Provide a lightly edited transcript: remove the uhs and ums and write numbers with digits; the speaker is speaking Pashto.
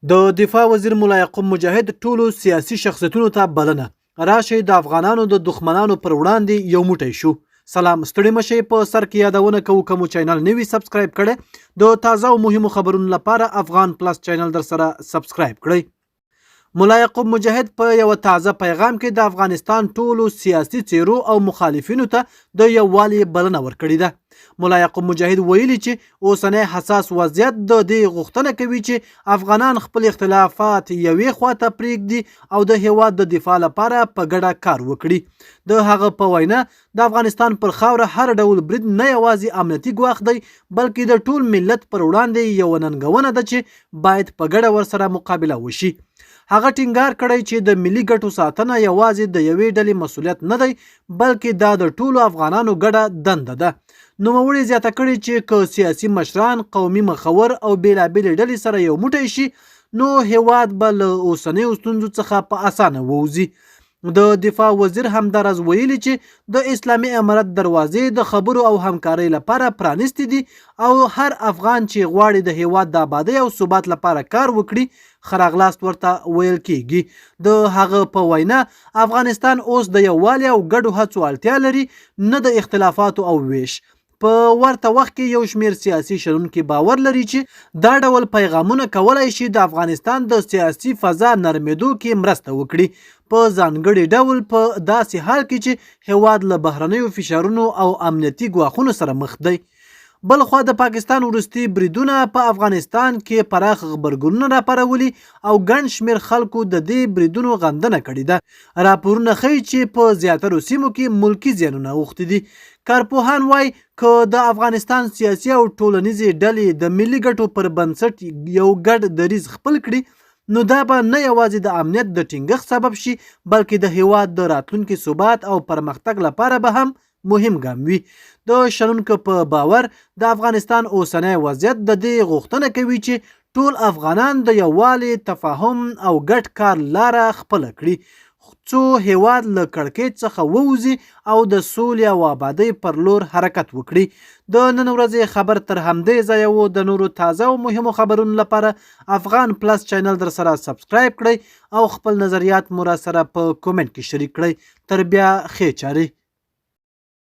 د دفاع وزیر ملا یعقوب مجاهد ټولو سیاسي شخصیتونو ته بلنه راشي د افغانانو د دښمنانو پر وړاندې یو موټی شو. سلام ستړي مشي په سر کې یادونه کوو کوم چینل نوی سبسکرایب کړئ د تازه او مهمو خبرونو لپاره افغان پلس چینل در سره سبسکرایب کړئ. ملا یعقوب مجاهد په یو تازه پیغام کې د افغانستان ټولو سیاسي څیرو او مخالفینو ته د یووالي بلنه ورکړې ده. ملا یعقوب مجاهد ویلي چې اوسنی حساس وضعیت د دې غوښتنه کوي چې افغانان خپل اختلافات یوې خواته پرېږدي او د هیواد د دفاع لپاره په ګډه کار وکړي. د هغه په وینا د افغانستان پر خاوره هر ډول برید نه یوازې امنیتي ګواښ دی بلکې د ټول ملت پر وړاندې یو ننګونه ده چې باید په ګډه ورسره مقابله وشي. هغه ټینګار کړی چې د ملي ګټو ساتنه یوازې د یوې ډلې مسؤلیت نه دی بلکې دا د ټولو افغانانو ګډه دنده ده. نوموړي زیاته کړې چې که سیاسي مشران قومي مخور او بیلابېلې ډلې سره یو موټی شي نو هیواد به له اوسنیو ستونزو څخه په اسانه ووځي. د دفاع وزیر همداراز ویلي چې د اسلامي امارت دروازې د خبرو او همکارۍ لپاره پرانیستې دي او هر افغان چې غواړي د هیواد د آبادۍ او ثبات لپاره کار وکړي ښه راغلاست ورته ویل کیږي. د هغه په وینا افغانستان اوس د یووالي او ګډو هڅو اړتیا لري نه د اختلافاتو او ویش. په ورته وخت کې یو شمیر سیاسي شنونکي باور لري چې دا ډول پیغامونه کولای شي د افغانستان د سیاسي فضا نرمېدو کې مرسته وکړي په ځانګړي ډول په داسې حال کې چې هیواد له بهرنیو فشارونو او امنیتي ګواښونو سره مخ دی. بلخوا د پاکستان وروستي بریدونه په افغانستان کې پراخ غبرګونونه راپارولي او ګڼ شمېر خلکو د دې بریدونو غندنه کړې ده. راپورونه ښیي چې په زیاترو سیمو کې ملکي زیانونه اوښتي دي. کارپوهان وایي که د افغانستان سیاسي او ټولنیزې ډلې د ملي ګټو پر بنسټ یو ګډ دریځ خپل کړي نو دا به نه یوازې د امنیت د ټینګښت سبب شي بلکې د هیواد د راتلونکي ثبات او پرمختګ لپاره به هم مهم ګام وي. د شنونکو په باور د افغانستان اوسنی وضعیت د دې غوښتنه کوي چې ټول افغانان د یووالي تفاهم او ګډ کار لاره خپله کړي څو هیواد له کړکېچ څخه ووځي او د سولې او آبادۍ پر لور حرکت وکړي. د نن ورځې خبر تر همدې ځایه و. د نورو تازه او مهمو خبرونو لپاره افغان پلس چینل در سره سبسکرایب کړئ او خپل نظریات مو را سره په کومنټ کې شریک کړئ. تر بیا ښې چارې.